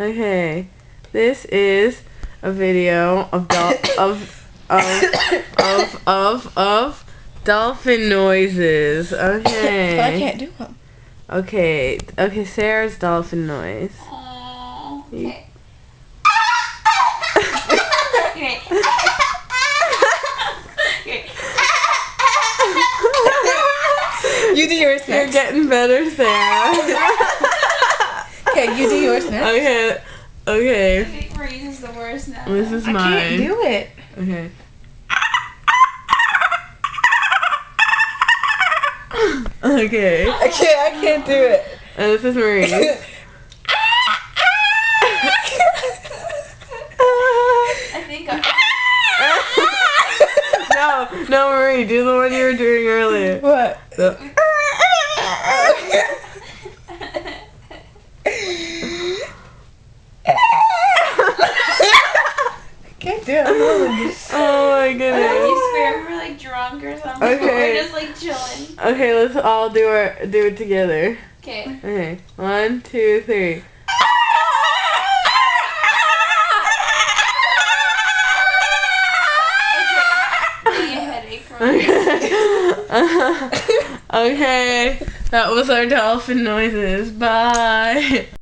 Okay, this is a video of dolphin noises. Okay. But I can't do them. Okay, Sarah's dolphin noise. Okay. You do yours You're next. getting better, Sarah. Okay, you do yours next. Okay. I think Marie's is the worst now. This is I mine. can't do it. Okay. Okay. I can't do it. And this is Marie's. I think No, Marie, do the one you were doing earlier. What? The- I can't do it. I'm rolling. Oh my goodness. I swear we're like drunk or something. Okay. We're just like chilling. Okay, let's all do it together. Okay. Okay, 1, 2, 3. Getting a headache from it. Okay, that was our dolphin noises. Bye.